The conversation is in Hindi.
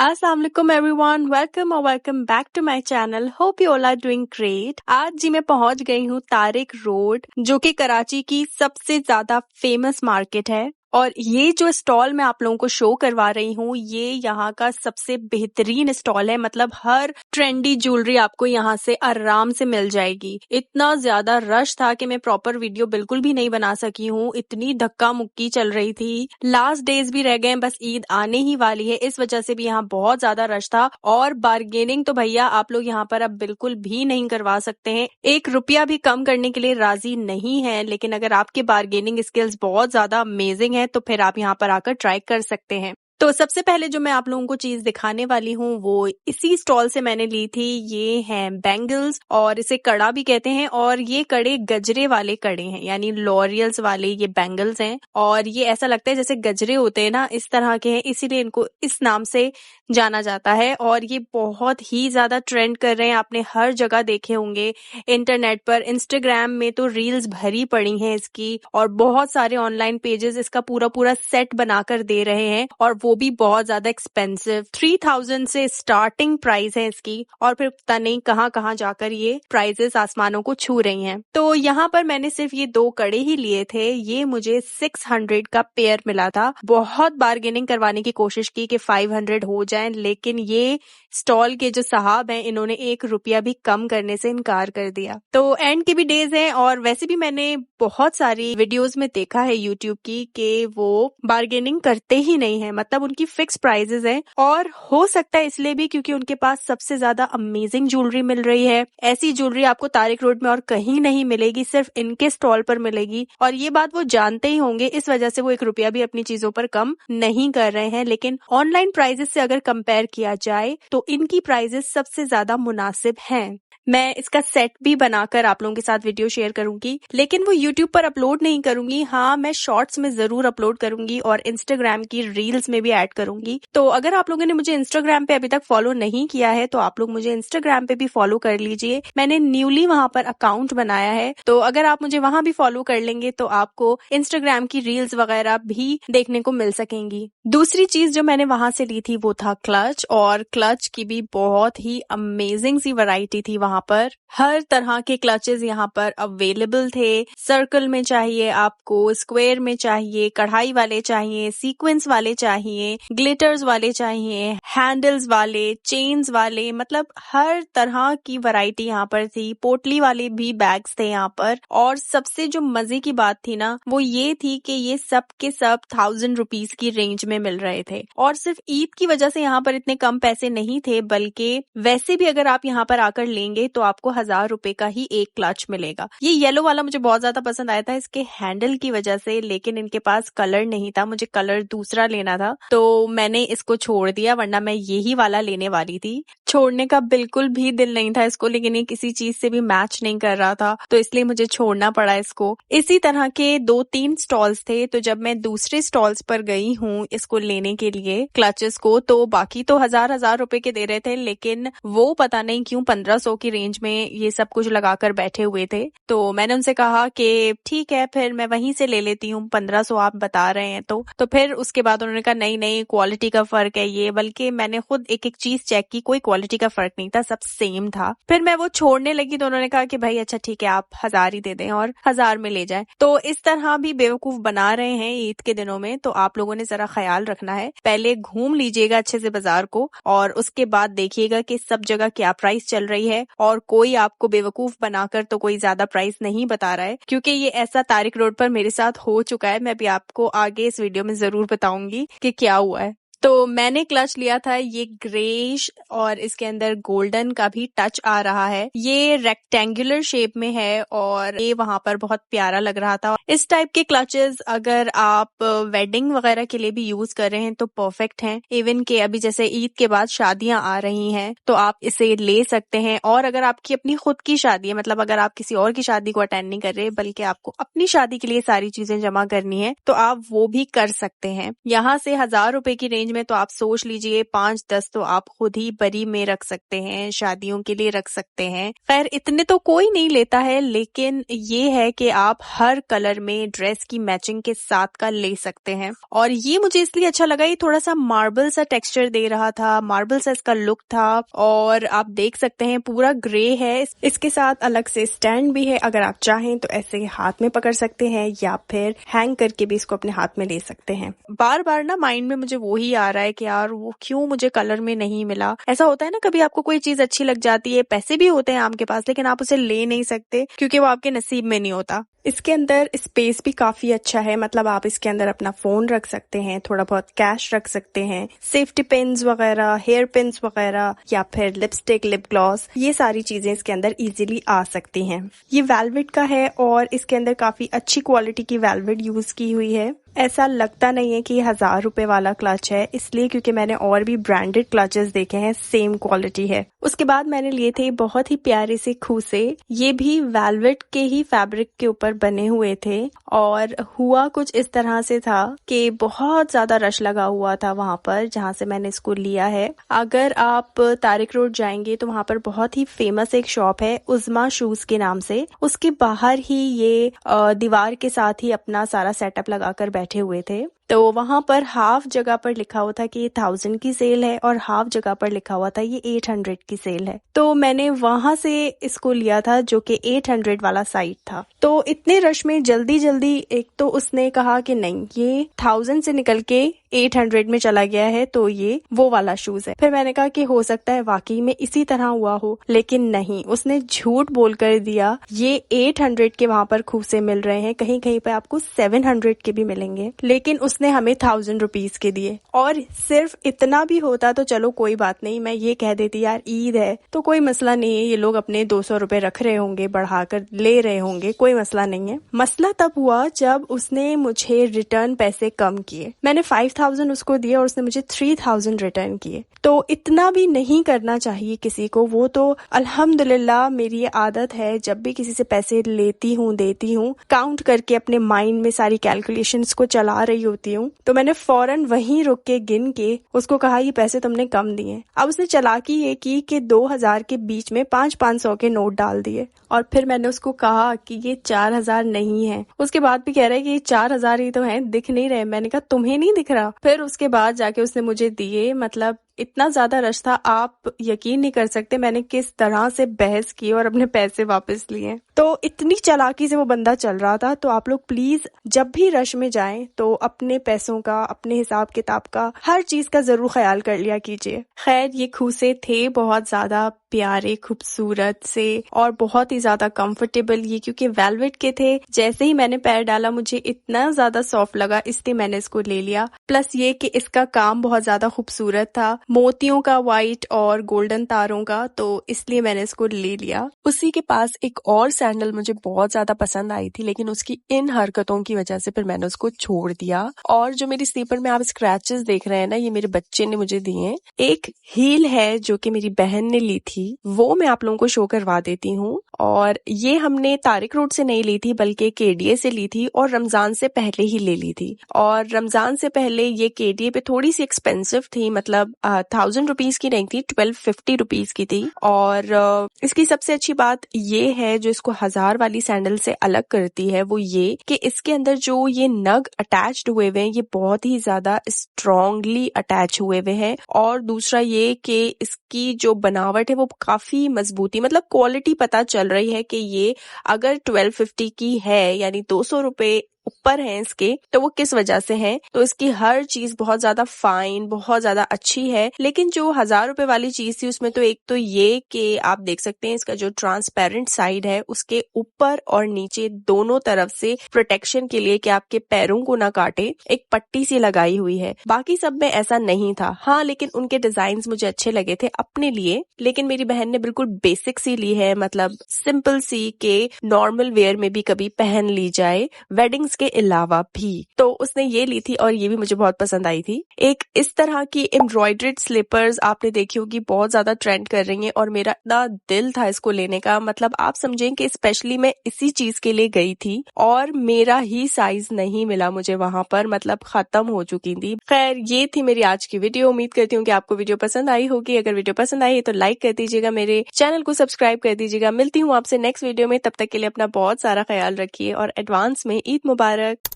अस्सलाम वालेकुम everyone, welcome back to my channel. Hope you all are doing great. आज जी मैं पहुंच गई हूँ तारिक रोड, जो कि कराची की सबसे ज्यादा फेमस मार्केट है। और ये जो स्टॉल मैं आप लोगों को शो करवा रही हूँ, ये यहाँ का सबसे बेहतरीन स्टॉल है। मतलब हर ट्रेंडी ज्वेलरी आपको यहाँ से आराम से मिल जाएगी। इतना ज्यादा रश था कि मैं प्रॉपर वीडियो बिल्कुल भी नहीं बना सकी हूँ, इतनी धक्का मुक्की चल रही थी। लास्ट डेज भी रह गए, बस ईद आने ही वाली है, इस वजह से भी यहाँ बहुत ज्यादा रश था। और बार्गेनिंग तो भैया आप लोग यहाँ पर अब बिल्कुल भी नहीं करवा सकते हैं, 1 रुपया भी कम करने के लिए राजी नहीं है। लेकिन अगर आपके बार्गेनिंग स्किल्स बहुत ज्यादा अमेजिंग है तो फिर आप यहाँ पर आकर ट्राई कर सकते हैं। तो सबसे पहले जो मैं आप लोगों को चीज दिखाने वाली हूँ वो इसी स्टॉल से मैंने ली थी। ये हैं बैंगल्स, और इसे कड़ा भी कहते हैं। और ये कड़े गजरे वाले कड़े हैं, यानी लॉरियल्स वाले ये बैंगल्स हैं। और ये ऐसा लगता है जैसे गजरे होते हैं ना, इस तरह के हैं, इसीलिए इनको इस नाम से जाना जाता है। और ये बहुत ही ज्यादा ट्रेंड कर रहे हैं, आपने हर जगह देखे होंगे, इंटरनेट पर, इंस्टाग्राम में तो रील्स भरी पड़ी हैं इसकी। और बहुत सारे ऑनलाइन पेजेस इसका पूरा सेट बनाकर दे रहे हैं, और वो भी बहुत ज्यादा एक्सपेंसिव। 3000 से स्टार्टिंग प्राइस है इसकी, और फिर पता नहीं कहाँ कहाँ जाकर ये प्राइजेस आसमानों को छू रही हैं। तो यहाँ पर मैंने सिर्फ ये 2 कड़े ही लिए थे, ये मुझे 600 का पेयर मिला था। बहुत बार्गेनिंग करवाने की कोशिश की कि 500 हो जाए, लेकिन ये स्टॉल के जो साहब हैं, इन्होंने 1 रुपया भी कम करने से इनकार कर दिया। तो एंड के भी डेज हैं, और वैसे भी मैंने बहुत सारी वीडियोस में देखा है यूट्यूब की कि वो बार्गेनिंग करते ही नहीं है, मतलब उनकी फिक्स प्राइजेस हैं। और हो सकता है इसलिए भी क्योंकि उनके पास सबसे ज्यादा अमेजिंग ज्वेलरी मिल रही है। ऐसी ज्वेलरी आपको तारिक रोड में और कहीं नहीं मिलेगी, सिर्फ इनके स्टॉल पर मिलेगी। और ये बात वो जानते ही होंगे, इस वजह से वो 1 रुपया भी अपनी चीजों पर कम नहीं कर रहे हैं। लेकिन ऑनलाइन प्राइजेस से अगर कंपेयर किया जाए तो इनकी प्राइजेस सबसे ज्यादा मुनासिब हैं। मैं इसका सेट भी बनाकर आप लोगों के साथ वीडियो शेयर करूंगी, लेकिन वो यूट्यूब पर अपलोड नहीं करूंगी। हाँ, मैं शॉर्ट्स में जरूर अपलोड करूंगी और इंस्टाग्राम की रील्स में भी ऐड करूंगी। तो अगर आप लोगों ने मुझे इंस्टाग्राम पे अभी तक फॉलो नहीं किया है तो आप लोग मुझे इंस्टाग्राम पे भी फॉलो कर लीजिए। मैंने न्यूली वहां पर अकाउंट बनाया है, तो अगर आप मुझे वहां भी फॉलो कर लेंगे तो आपको इंस्टाग्राम की रील्स वगैरह भी देखने को मिल सकेंगी। दूसरी चीज जो मैंने वहां से ली थी वो था क्लच, और क्लच की भी बहुत ही अमेजिंग सी वैरायटी थी। वहां पर हर तरह के क्लचेस यहाँ पर अवेलेबल थे। सर्कल में चाहिए आपको, स्क्वायर में चाहिए, कढ़ाई वाले चाहिए, सीक्वेंस वाले चाहिए, ग्लिटर्स वाले चाहिए, हैंडल्स वाले, चेन्स वाले, मतलब हर तरह की वैरायटी यहाँ पर थी। पोटली वाले भी बैग्स थे यहाँ पर। और सबसे जो मजे की बात थी ना, वो ये थी कि ये सब के सब 1000 रुपीज की रेंज में मिल रहे थे। और सिर्फ ईद की वजह से यहाँ पर इतने कम पैसे नहीं थे, बल्कि वैसे भी अगर आप यहाँ पर आकर लेंगे तो आपको 1000 रुपए का ही एक क्लच मिलेगा। ये येलो वाला मुझे बहुत ज्यादा पसंद आया था इसके हैंडल की वजह से, लेकिन इनके पास कलर नहीं था, मुझे कलर दूसरा लेना था, तो मैंने इसको छोड़ दिया, वरना मैं यही वाला लेने वाली थी। छोड़ने का बिल्कुल भी दिल नहीं था इसको, लेकिन ये किसी चीज से भी मैच नहीं कर रहा था, तो इसलिए मुझे छोड़ना पड़ा इसको। इसी तरह के 2-3 स्टॉल्स थे, तो जब मैं दूसरे स्टॉल्स पर गई हूँ इसको लेने के लिए क्लचेस को, तो बाकी तो 1000 रुपए के दे रहे थे, लेकिन वो पता नहीं क्यों 1500 की रेंज में ये सब कुछ लगाकर बैठे हुए थे। तो मैंने उनसे कहा कि ठीक है, फिर मैं वहीं से ले लेती हूँ, 1500 आप बता रहे हैं तो फिर उसके बाद उन्होंने कहा नहीं क्वालिटी का फर्क है ये। बल्कि मैंने खुद एक एक चीज चेक की, कोई क्वालिटी का फर्क नहीं था, सब सेम था। फिर मैं वो छोड़ने लगी तो उन्होंने कहा कि भाई अच्छा ठीक है, आप 1000 ही दे दें और 1000 में ले जाएं। तो इस तरह भी बेवकूफ बना रहे हैं ईद के दिनों में, तो आप लोगों ने जरा ख्याल रखना है। पहले घूम लीजिएगा अच्छे से बाजार को, और उसके बाद देखिएगा कि सब जगह क्या प्राइस चल रही है, और कोई आपको बेवकूफ बनाकर तो कोई ज्यादा प्राइस नहीं बता रहा है, क्योंकि ये ऐसा तारिक रोड पर मेरे साथ हो चुका है। मैं भी आपको आगे इस वीडियो में जरूर बताऊंगी कि क्या हुआ है। तो मैंने क्लच लिया था ये ग्रेश, और इसके अंदर गोल्डन का भी टच आ रहा है। ये रेक्टेंगुलर शेप में है और ये वहां पर बहुत प्यारा लग रहा था। इस टाइप के क्लचेस अगर आप वेडिंग वगैरह के लिए भी यूज कर रहे हैं तो परफेक्ट हैं। इवन के अभी जैसे ईद के बाद शादियां आ रही हैं तो आप इसे ले सकते हैं। और अगर आपकी अपनी खुद की शादी है, मतलब अगर आप किसी और की शादी को अटेंड नहीं कर रहे बल्कि आपको अपनी शादी के लिए सारी चीजें जमा करनी है, तो आप वो भी कर सकते हैं। यहाँ से 1000 रुपए की रेंज में तो आप सोच लीजिए 5-10 तो आप खुद ही बरी में रख सकते हैं, शादियों के लिए रख सकते हैं। खैर इतने तो कोई नहीं लेता है, लेकिन ये है कि आप हर कलर में ड्रेस की मैचिंग के साथ का ले सकते हैं। और ये मुझे इसलिए अच्छा लगा, ये थोड़ा सा मार्बल सा टेक्सचर दे रहा था, मार्बल सा इसका लुक था। और आप देख सकते हैं पूरा ग्रे है। इसके साथ अलग से स्टैंड भी है, अगर आप चाहें तो ऐसे हाथ में पकड़ सकते हैं या फिर हैंग करके भी इसको अपने हाथ में ले सकते हैं। बार बार ना माइंड में मुझे वो ही आ रहा है कि यार वो क्यों मुझे कलर में नहीं मिला। ऐसा होता है ना, कभी आपको कोई चीज अच्छी लग जाती है, पैसे भी होते हैं आपके पास, लेकिन आप उसे ले नहीं सकते क्योंकि वो आपके नसीब में नहीं होता। इसके अंदर स्पेस भी काफी अच्छा है, मतलब आप इसके अंदर अपना फोन रख सकते हैं, थोड़ा बहुत कैश रख सकते हैं, सेफ्टी पिन्स वगैरह, हेयर पिन्स वगैरह, या फिर लिपस्टिक, लिप ग्लॉस, ये सारी चीजें इसके अंदर इजीली आ सकती हैं। ये वेलवेट का है और इसके अंदर काफी अच्छी क्वालिटी की वेलवेट यूज की हुई है। ऐसा लगता नहीं है कि 1000 रुपए वाला क्लच है, इसलिए क्योंकि मैंने और भी ब्रांडेड क्लचेस देखे हैं, सेम क्वालिटी है। उसके बाद मैंने लिए थे बहुत ही प्यारे से खूसे, ये भी वेलवेट के ही फैब्रिक के ऊपर बने हुए थे। और हुआ कुछ इस तरह से था कि बहुत ज्यादा रश लगा हुआ था वहां पर जहां से मैंने इसको लिया है। अगर आप तारिक रोड जाएंगे तो वहां पर बहुत ही फेमस एक शॉप है उज़्मा शूज के नाम से, उसके बाहर ही ये दीवार के साथ ही अपना सारा सेटअप लगाकर बैठे हुए थे। तो वहां पर हाफ जगह पर लिखा हुआ था कि ये 1000 की सेल है और हाफ जगह पर लिखा हुआ था ये 800 की सेल है। तो मैंने वहां से इसको लिया था जो कि 800 वाला साइड था। तो इतने रश में जल्दी जल्दी एक तो उसने कहा कि नहीं, ये 1000 से निकल के 800 में चला गया है, तो ये वो वाला शूज है। फिर मैंने कहा कि हो सकता है वाकई में इसी तरह हुआ हो, लेकिन नहीं, उसने झूठ बोल कर दिया। ये 800 के वहां पर खूसे मिल रहे हैं, कहीं कहीं पे आपको 700 के भी मिलेंगे, लेकिन उसने हमें 1000 रुपीज के दिए। और सिर्फ इतना भी होता तो चलो कोई बात नहीं, मैं ये कह देती यार ईद है तो कोई मसला नहीं है, ये लोग अपने 200 रुपए रख रहे होंगे, बढ़ाकर ले रहे होंगे, कोई मसला नहीं है। मसला तब हुआ जब उसने मुझे रिटर्न पैसे कम किए। मैंने 5000 उसको दिए और उसने मुझे 3000 रिटर्न किए। तो इतना भी नहीं करना चाहिए किसी को। वो तो अल्हम्दुलिल्लाह मेरी ये आदत है, जब भी किसी से पैसे लेती हूँ देती हूँ, काउंट करके अपने माइंड में सारी कैलकुलेशंस को चला रही होती हूँ। तो मैंने फौरन वहीं रुक के गिन के उसको कहा ये पैसे तुमने कम दिए। अब उसने चालाकी ये की कि 2000 के बीच में 500 के नोट डाल दिए। और फिर मैंने उसको कहा कि ये 4000 नहीं है। उसके बाद भी कह रहा है कि ये 4000 ही तो है, दिख नहीं रहे। मैंने कहा तुम्हें नहीं दिख रहा। फिर उसके बाद जाके उसने मुझे दिए। मतलब इतना ज्यादा रश था, आप यकीन नहीं कर सकते मैंने किस तरह से बहस की और अपने पैसे वापस लिए। तो इतनी चालाकी से वो बंदा चल रहा था। तो आप लोग प्लीज जब भी रश में जाएं तो अपने पैसों का, अपने हिसाब किताब का, हर चीज का जरूर ख्याल कर लिया कीजिए। खैर ये खूसे थे बहुत ज्यादा प्यारे, खूबसूरत से और बहुत ही ज्यादा कंफर्टेबल। ये क्योंकि वेलवेट के थे, जैसे ही मैंने पैर डाला मुझे इतना ज्यादा सॉफ्ट लगा, इसलिए मैंने इसको ले लिया। प्लस ये कि इसका काम बहुत ज्यादा खूबसूरत था, मोतियों का, व्हाइट और गोल्डन तारों का, तो इसलिए मैंने इसको ले लिया। उसी के पास एक और सैंडल मुझे बहुत ज्यादा पसंद आई थी, लेकिन उसकी इन हरकतों की वजह से फिर मैंने उसको छोड़ दिया। और जो मेरी स्लीपर में आप स्क्रैचेस देख रहे हैं ना, ये मेरे बच्चे ने मुझे दिए। एक हील है जो कि मेरी बहन ने ली थी, वो मैं आप लोगों को शो करवा देती हूँ। और ये हमने तारिक रोड से नहीं ली थी बल्कि केडीए से ली थी, और रमजान से पहले ही ले ली थी। और रमजान से पहले ये केडीए पे थोड़ी सी एक्सपेंसिव थी, मतलब 1000 रुपीज की नहीं थी, 1250 रुपीज की थी। और इसकी सबसे अच्छी बात ये है जो इसको 1000 वाली सैंडल से अलग करती है, वो ये कि इसके अंदर जो ये नग अटैच्ड हुए हुए हैं ये बहुत ही ज्यादा स्ट्रांगली अटैच हुए हुए हैं। और दूसरा ये कि इसकी जो बनावट है वो काफी मजबूती, मतलब क्वालिटी पता चल रही है कि ये अगर 1250 की है, यानी 200 रुपए ऊपर हैं इसके, तो वो किस वजह से हैं। तो इसकी हर चीज बहुत ज्यादा फाइन, बहुत ज्यादा अच्छी है। लेकिन जो 1000 रुपए वाली चीज थी उसमें तो एक तो ये कि आप देख सकते हैं इसका जो ट्रांसपेरेंट साइड है उसके ऊपर और नीचे दोनों तरफ से प्रोटेक्शन के लिए कि आपके पैरों को ना काटे, एक पट्टी सी लगाई हुई है। बाकी सब में ऐसा नहीं था। हाँ, लेकिन उनके डिजाइन मुझे अच्छे लगे थे अपने लिए। लेकिन मेरी बहन ने बिल्कुल बेसिक सी ली है, मतलब सिंपल सी के नॉर्मल वेयर में भी कभी पहन ली जाए, वेडिंग्स स्लीपर्स के अलावा भी। तो उसने ये ली थी और ये भी मुझे बहुत पसंद आई थी। एक इस तरह की एम्ब्रॉयडर्ड स्लीपर्स आपने देखी होगी, बहुत ज्यादा ट्रेंड कर रही हैं और मेरा इतना दिल था इसको लेने का, मतलब आप समझें कि स्पेशली मैं इसी चीज के लिए गई थी और मेरा ही साइज नहीं मिला मुझे वहां पर, मतलब खत्म हो चुकी थी। खैर ये थी मेरी आज की वीडियो। उम्मीद करती हूँ कि आपको वीडियो पसंद आई होगी। अगर वीडियो पसंद आई है तो लाइक कर दीजिएगा, मेरे चैनल को सब्सक्राइब कर दीजिएगा। मिलती हूँ आपसे नेक्स्ट वीडियो में, तब तक के लिए अपना बहुत सारा ख्याल रखिए और एडवांस में ईद मुबारक।